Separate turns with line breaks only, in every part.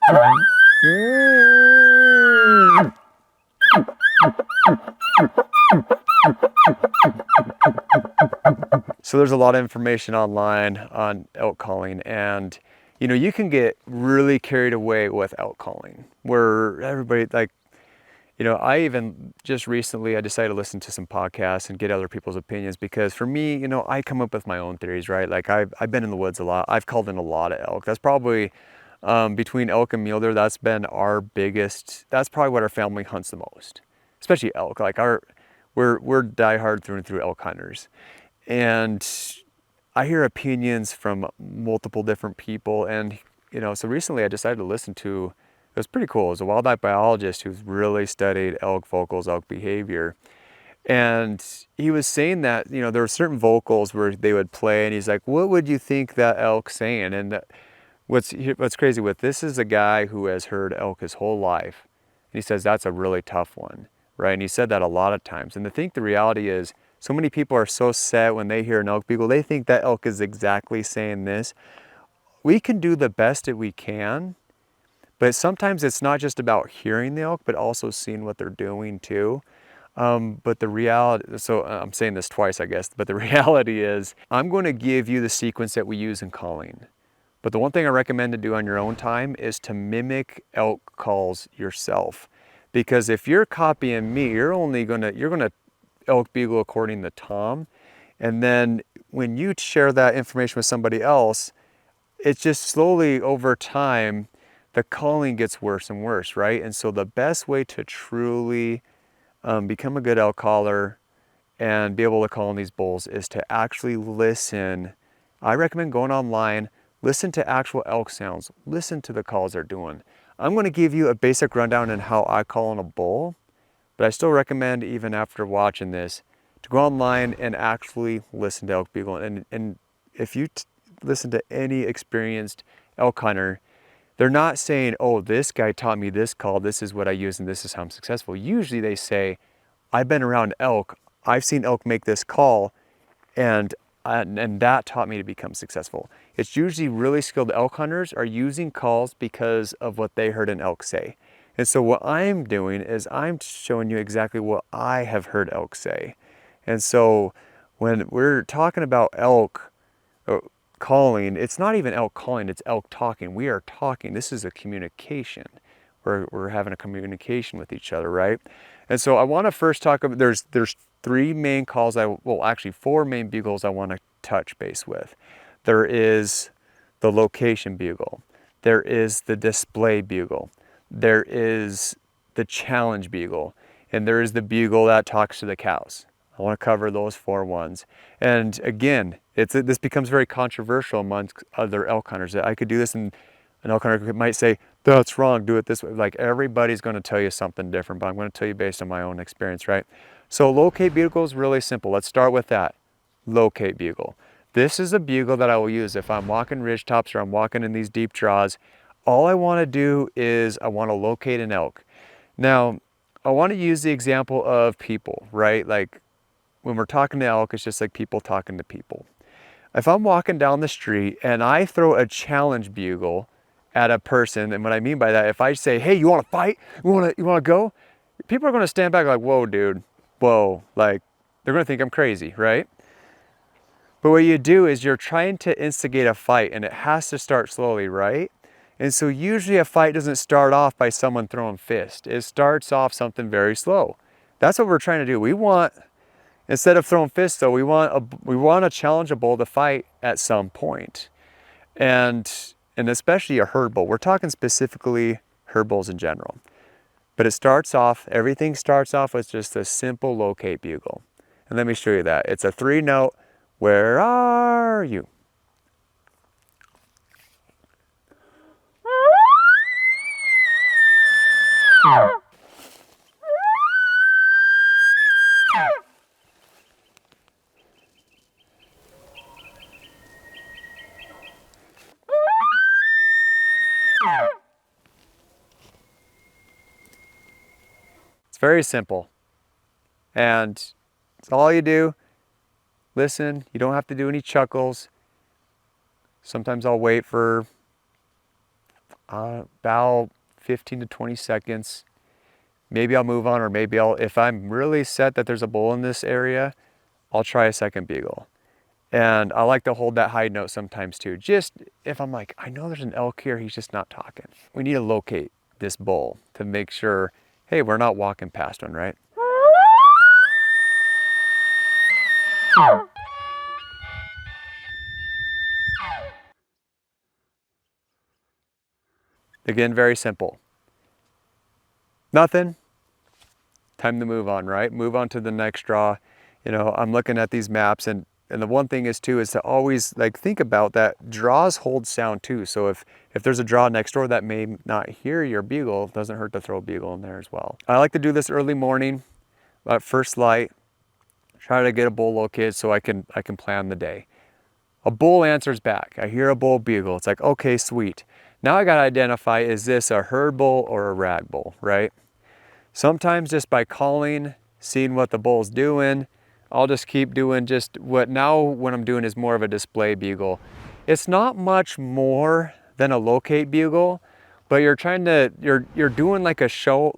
So there's a lot of information online on elk calling, and you know, you can get really carried away with elk calling where everybody, like, you know, I even just recently I decided to listen to some podcasts and get other people's opinions, because for me, you know, I come up with my own theories, right? Like I've been in the woods a lot. I've called in a lot of elk. That's probably between elk and mule deer, that's been our biggest, that's probably what our family hunts the most, especially elk. Like we're diehard through and through elk hunters. And I hear opinions from multiple different people. And, you know, so recently I decided to listen to, it was pretty cool. It was a wildlife biologist who's really studied elk vocals, elk behavior. And he was saying that, you know, there were certain vocals where they would play, and he's like, what would you think that elk's saying? And what's crazy with this is a guy who has heard elk his whole life. And he says that's a really tough one, right? And he said that a lot of times. And I think the reality is, so many people are so set when they hear an elk bugle, they think that elk is exactly saying this. We can do the best that we can, but sometimes it's not just about hearing the elk, but also seeing what they're doing too. But the reality, so I'm saying this twice, I guess, but the reality is I'm going to give you the sequence that we use in calling. But the one thing I recommend to do on your own time is to mimic elk calls yourself. Because if you're copying me, you're gonna elk bugle according to Tom. And then when you share that information with somebody else, it's just slowly over time, the calling gets worse and worse, right? And so the best way to truly become a good elk caller and be able to call in these bulls is to actually listen. I recommend going online, listen to actual elk sounds, listen to the calls they're doing. I'm going to give you a basic rundown on how I call in a bull, but I still recommend, even after watching this, to go online and actually listen to elk bugle. And if you listen to any experienced elk hunter, they're not saying, oh, this guy taught me this call, this is what I use, and this is how I'm successful. Usually they say, I've been around elk, I've seen elk make this call, and that taught me to become successful. It's usually really skilled elk hunters are using calls because of what they heard an elk say. And so what I'm doing is I'm showing you exactly what I have heard elk say. And so when we're talking about elk calling, it's not even elk calling, it's elk talking. We are talking. This is a communication. We're having a communication with each other, right? And so I want to first talk about, there's three main calls, actually four main bugles I want to touch base with. There is the location bugle. There is the display bugle. There is the challenge bugle. And there is the bugle that talks to the cows. I want to cover those four ones. And again, this becomes very controversial amongst other elk hunters. I could do this, and an elk hunter might say, that's wrong, do it this way. Like, everybody's going to tell you something different, but I'm going to tell you based on my own experience, right? So locate bugle is really simple. Let's start with that. Locate bugle. This is a bugle that I will use if I'm walking ridge tops or I'm walking in these deep draws. All I want to do is I want to locate an elk. Now, I want to use the example of people, right? Like, when we're talking to elk, it's just like people talking to people. If I'm walking down the street and I throw a challenge bugle at a person, and what I mean by that, if I say, hey, you want to fight? You want to go? People are going to stand back like, whoa, dude, whoa. Like, they're going to think I'm crazy, right? But what you do is you're trying to instigate a fight, and it has to start slowly, right? And so usually a fight doesn't start off by someone throwing fists. It starts off something very slow. That's what we're trying to do. We want, instead of throwing fists though, we want to challenge a bull to fight at some point. And especially a herd bull. We're talking specifically herd bulls in general. But everything starts off with just a simple locate bugle. And let me show you that. It's a 3-note, where are you? It's very simple. And it's all you do. Listen, you don't have to do any chuckles. Sometimes I'll wait for about 15 to 20 seconds. Maybe I'll move on, or maybe if I'm really set that there's a bull in this area, I'll try a second bugle. And I like to hold that high note sometimes too. Just if I'm like, I know there's an elk here, he's just not talking. We need to locate this bull to make sure, hey, we're not walking past one, right? Again, very simple. Nothing, time to move on, right? Move on to the next draw. You know, I'm looking at these maps, and the one thing is too, is to always like think about that draws hold sound too. So if there's a draw next door that may not hear your bugle, it doesn't hurt to throw a bugle in there as well. I like to do this early morning, at first light, try to get a bull located so I can plan the day. A bull answers back. I hear a bull bugle. It's like, okay, sweet. Now I gotta identify, is this a herd bull or a rag bull, right? Sometimes just by calling, seeing what the bull's doing, I'll just keep doing just what I'm doing is more of a display bugle. It's not much more than a locate bugle, but you're doing like a show,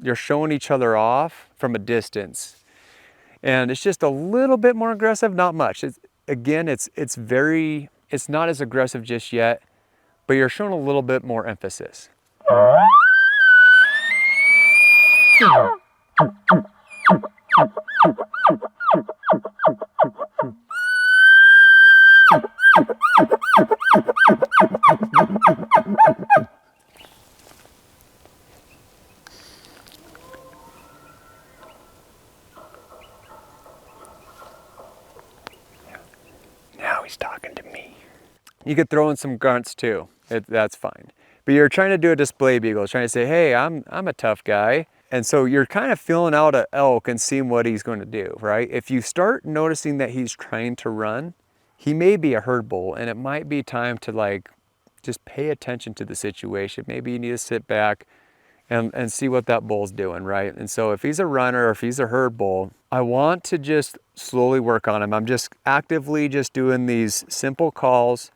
you're showing each other off from a distance. And it's just a little bit more aggressive, not much. It's not as aggressive just yet, but you're showing a little bit more emphasis. Now he's talking to me. You could throw in some grunts too. That's fine. But you're trying to do a display bugle, trying to say, hey, I'm a tough guy. And so you're kind of feeling out an elk and seeing what he's going to do, right? If you start noticing that he's trying to run, he may be a herd bull, and it might be time to like just pay attention to the situation. Maybe you need to sit back and see what that bull's doing, right? And so if he's a runner or if he's a herd bull, I want to just slowly work on him. I'm just actively just doing these simple calls.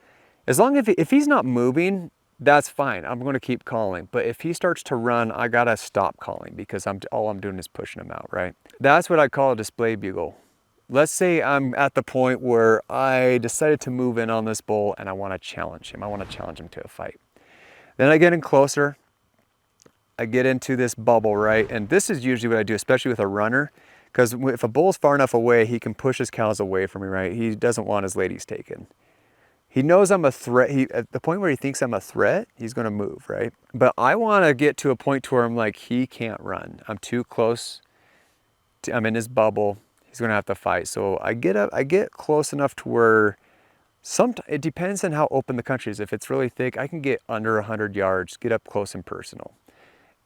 As long as if he's not moving, that's fine. I'm going to keep calling. But if he starts to run, I got to stop calling because all I'm doing is pushing him out, right? That's what I call a display bugle. Let's say I'm at the point where I decided to move in on this bull and I want to challenge him. I want to challenge him to a fight. Then I get in closer. I get into this bubble, right? And this is usually what I do, especially with a runner, because if a bull's far enough away, he can push his cows away from me, right? He doesn't want his ladies taken. He knows I'm a threat. At the point where he thinks I'm a threat, he's going to move, right? But I want to get to a point to where I'm like, he can't run. I'm too close. I'm in his bubble. He's going to have to fight. So I get close enough to where it depends on how open the country is. If it's really thick, I can get under 100 yards, get up close and personal.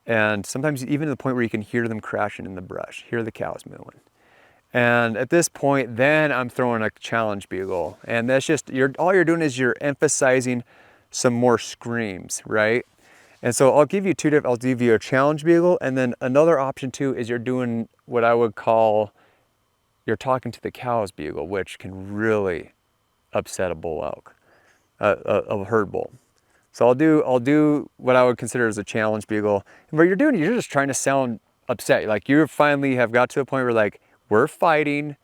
And sometimes even to the point where you can hear them crashing in the brush, hear the cows moving. And at this point, then I'm throwing a challenge bugle. And that's just, all you're doing is you're emphasizing some more screams, right? And so I'll give you I'll give you a challenge bugle, and then another option too is you're doing what I would call, you're talking to the cows bugle, which can really upset a bull elk, a herd bull. So I'll do what I would consider as a challenge bugle. And what you're doing, you're just trying to sound upset. Like you finally have got to the point where like, we're fighting,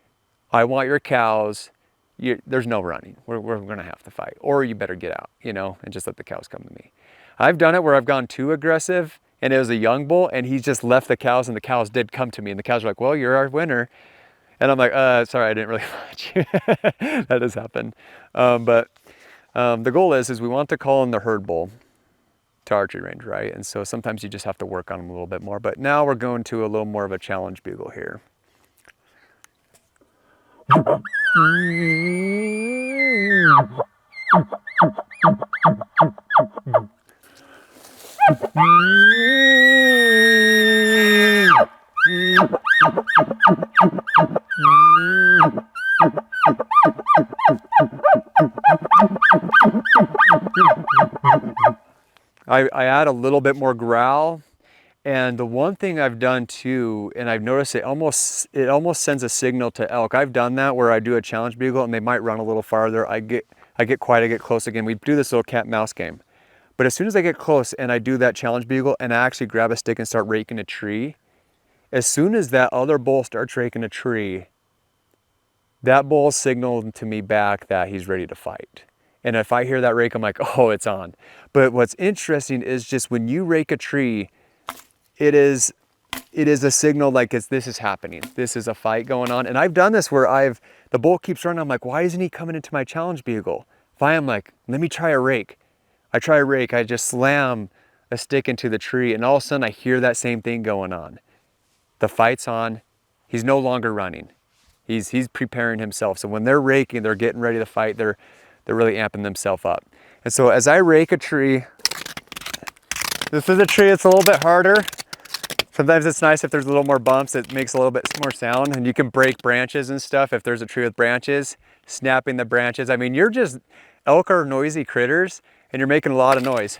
I want your cows, there's no running. We're gonna have to fight. Or you better get out, you know, and just let the cows come to me. I've done it where I've gone too aggressive and it was a young bull and he just left the cows and the cows did come to me and the cows were like, well, you're our winner. And I'm like, sorry, I didn't really watch you. That has happened. The goal is we want to call in the herd bull to archery range, right? And so sometimes you just have to work on them a little bit more. But now we're going to a little more of a challenge bugle here. I add a little bit more growl. And the one thing I've done too, and I've noticed it almost sends a signal to elk. I've done that where I do a challenge bugle and they might run a little farther. I get quiet, I get close again. We do this little cat mouse game. But as soon as I get close and I do that challenge bugle and I actually grab a stick and start raking a tree, as soon as that other bull starts raking a tree, that bull signaled to me back that he's ready to fight. And if I hear that rake, I'm like, oh, it's on. But what's interesting is just when you rake a tree, it is a signal like this is happening. This is a fight going on. And I've done this where the bull keeps running. I'm like, why isn't he coming into my challenge bugle? If I am like, let me try a rake. I try a rake, I just slam a stick into the tree, and all of a sudden I hear that same thing going on. The fight's on. He's no longer running. He's preparing himself. So when they're raking, they're getting ready to fight. They're really amping themselves up. And so as I rake a tree, this is a tree that's a little bit harder. Sometimes it's nice if there's a little more bumps, it makes a little bit more sound, and you can break branches and stuff if there's a tree with branches, snapping the branches. I mean, elk are noisy critters, and you're making a lot of noise.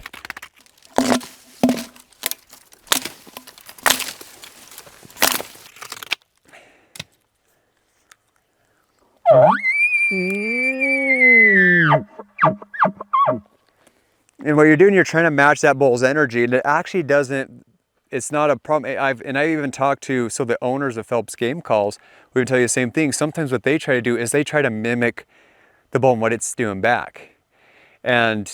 And what you're doing, you're trying to match that bull's energy, and it actually doesn't, it's not a problem. I even talked to, so the owners of Phelps game calls, we would tell you the same thing. Sometimes what they try to do is they try to mimic the bull and what it's doing back. And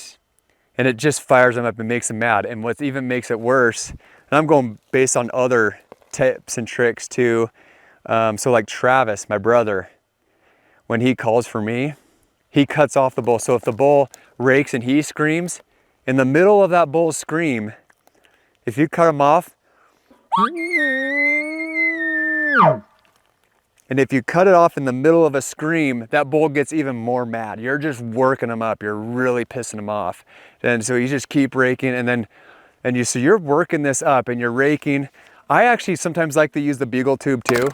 it just fires them up and makes them mad. And what even makes it worse, and I'm going based on other tips and tricks too. So like Travis, my brother, when he calls for me, he cuts off the bull. So if the bull rakes and he screams, in the middle of that bull's scream, if you cut him off, and if you cut it off in the middle of a scream, that bull gets even more mad. You're just working him up. You're really pissing him off. And so you just keep raking, so you're working this up and you're raking. I actually sometimes like to use the bugle tube too.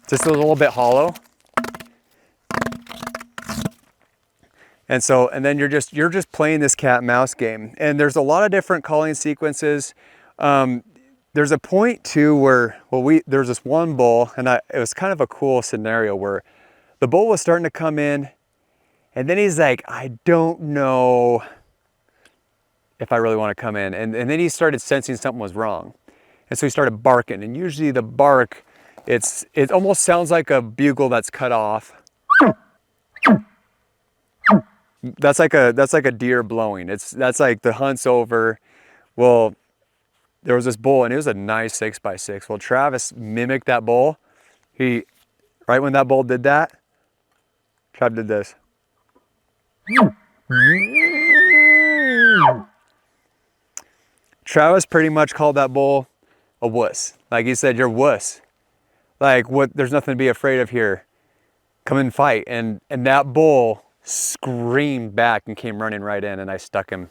Just a little bit hollow. And then you're just playing this cat and mouse game. And there's a lot of different calling sequences. There's a point too where, there's this one bull, and it was kind of a cool scenario where the bull was starting to come in, and then he's like, I don't know if I really want to come in. And then he started sensing something was wrong. And so he started barking, and usually the bark, it almost sounds like a bugle that's cut off. That's like a deer blowing. That's like the hunt's over. Well, there was this bull, and it was a nice 6x6. Well, Travis mimicked that bull. Right when that bull did that, Trav did this. Travis pretty much called that bull a wuss. Like he said, you're wuss. Like, what? There's nothing to be afraid of here. Come and fight. And that bull screamed back and came running right in, and I stuck him.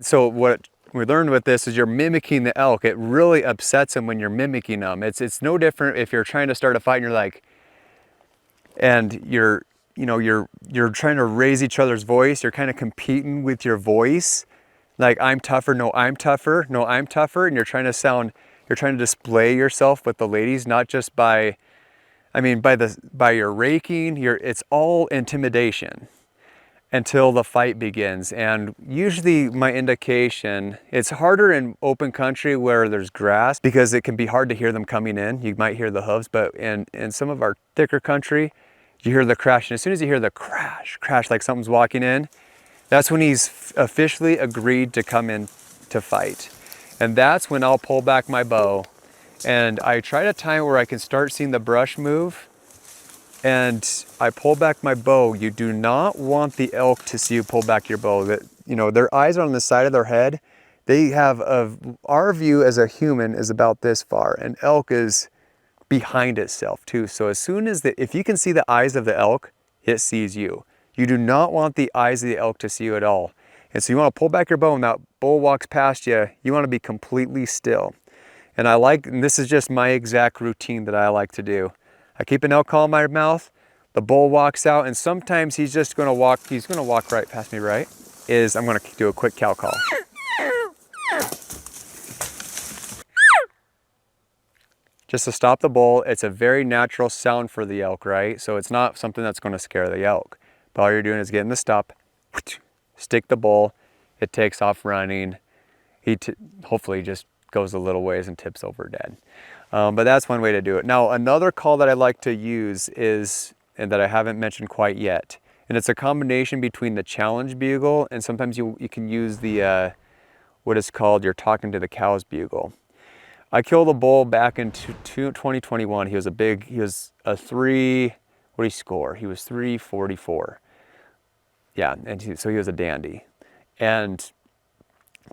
So what we learned with this is you're mimicking the elk. It really upsets them when you're mimicking them. It's no different if you're trying to start a fight and you're like, and you're trying to raise each other's voice. You're kind of competing with your voice. Like, I'm tougher, no, I'm tougher, no, I'm tougher. And you're trying to display yourself with the ladies, not just by your raking, it's all intimidation until the fight begins. And usually my indication, it's harder in open country where there's grass because it can be hard to hear them coming in. You might hear the hooves, but in some of our thicker country, you hear the crash. And as soon as you hear the crash, like something's walking in, that's when he's officially agreed to come in to fight. And that's when I'll pull back my bow, and I try to time it where I can start seeing the brush move, and I pull back my bow. You do not want the elk to see you pull back your bow. Their eyes are on the side of their head. They have our view as a human is about this far, and elk is behind itself too. So as soon as if you can see the eyes of the elk, it sees you. You do not want the eyes of the elk to see you at all. And so you want to pull back your bow, and that bull walks past you, you want to be completely still. And this is just my exact routine that I like to do. I keep an elk call in my mouth, the bull walks out, and sometimes he's going to walk right past me, right? I'm going to do a quick cow call. just to stop the bull. It's a very natural sound for the elk, right? So it's not something that's going to scare the elk. But all you're doing is getting the stop, stick the bull, it takes off running. He hopefully just goes a little ways and tips over dead. But that's one way to do it. Now, another call that I like to use is, and that I haven't mentioned quite yet, and it's a combination between the challenge bugle and sometimes you can use the, what is called your talking to the cows bugle. I killed a bull back in 2021. He was a 3, what did he score? He was 344. Yeah, and so he was a dandy. And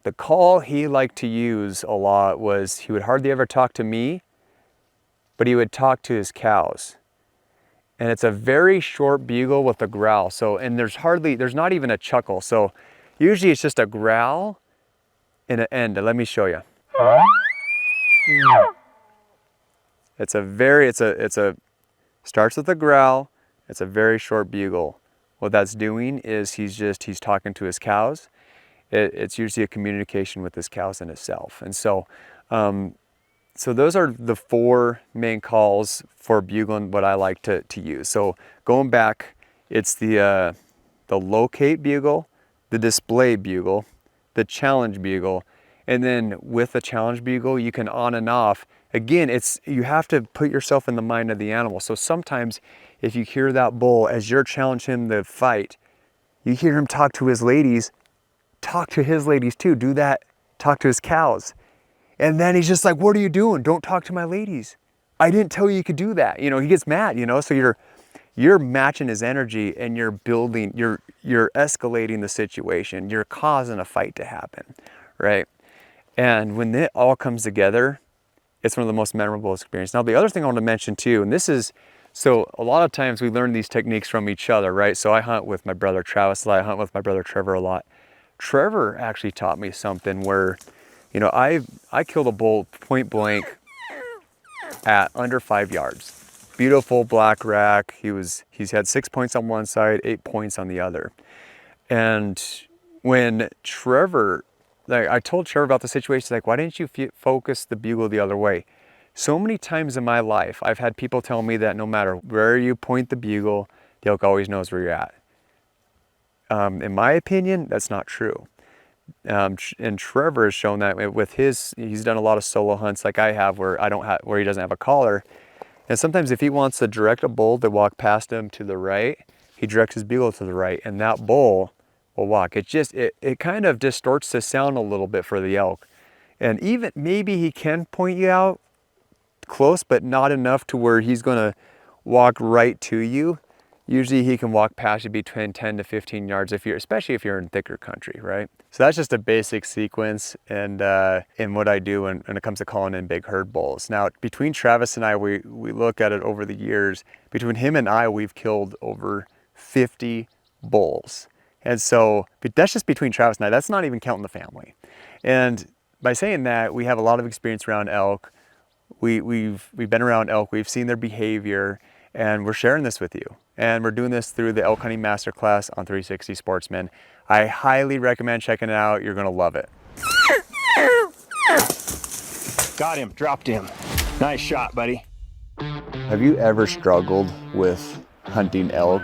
the call he liked to use a lot was he would hardly ever talk to me, but he would talk to his cows. And it's a very short bugle with a growl. So, and there's not even a chuckle. So usually it's just a growl and an end. Let me show you. Starts with a growl. It's a very short bugle. What that's doing is he's talking to his cows. It's usually a communication with his cows and himself. And so, so those are the 4 main calls for bugling, what I like to use. So going back, it's the locate bugle, the display bugle, the challenge bugle, and then with the challenge bugle, you can on and off. Again, you have to put yourself in the mind of the animal. So sometimes if you hear that bull, as you're challenging him to fight, you hear him talk to his ladies, talk to his ladies too, do that, talk to his cows. And then he's just like, what are you doing? Don't talk to my ladies. I didn't tell you could do that. You know, he gets mad, you know, so you're matching his energy and you're escalating the situation. You're causing a fight to happen, right? And when it all comes together, it's one of the most memorable experiences. Now, the other thing I want to mention too, and this is, so a lot of times we learn these techniques from each other, right? So I hunt with my brother Travis a lot. I hunt with my brother Trevor a lot. Trevor actually taught me something where, you know, I killed a bull point blank at under 5 yards. Beautiful black rack. He's had 6 points on one side, 8 points on the other. And when Trevor, like I told Trevor about the situation, he's like, why didn't you focus the bugle the other way? So many times in my life, I've had people tell me that no matter where you point the bugle, the elk always knows where you're at. In my opinion, that's not true. And Trevor has shown that with he's done a lot of solo hunts like I have where he doesn't have a collar. And sometimes if he wants to direct a bull to walk past him to the right, he directs his bugle to the right and that bull will walk. It kind of distorts the sound a little bit for the elk. And even maybe he can point you out close, but not enough to where he's gonna walk right to you. Usually he can walk past you between 10 to 15 yards, especially if you're in thicker country, right? So that's just a basic sequence and what I do when it comes to calling in big herd bulls. Now, between Travis and I, we look at it over the years. Between him and I, we've killed over 50 bulls. And so that's just between Travis and I. That's not even counting the family. And by saying that, we have a lot of experience around elk. We've been around elk. We've seen their behavior. And we're sharing this with you. And we're doing this through the Elk Hunting Masterclass on 360 Sportsman. I highly recommend checking it out. You're gonna love it.
Got him, dropped him. Nice shot, buddy.
Have you ever struggled with hunting elk?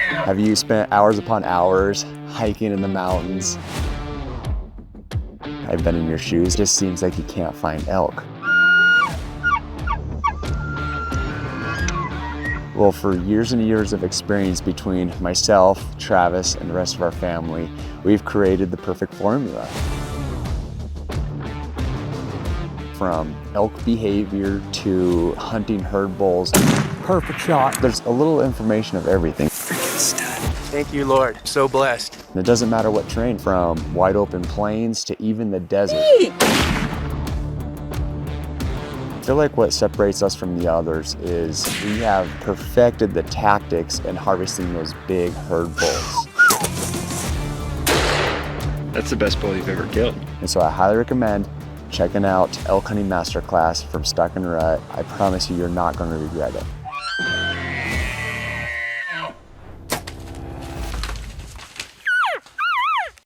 Have you spent hours upon hours hiking in the mountains? I've been in your shoes. It just seems like you can't find elk. Well, for years and years of experience between myself, Travis, and the rest of our family, we've created the perfect formula. From elk behavior to hunting herd bulls.
Perfect shot.
There's a little information of everything.
Freaking stud. Thank you, Lord. So blessed.
And it doesn't matter what terrain, from wide open plains to even the desert. I feel like what separates us from the others is we have perfected the tactics in harvesting those big herd bulls.
That's the best bull you've ever killed.
And so I highly recommend checking out Elk Hunting Masterclass from Stuck N The Rut. I promise you're not going to regret it.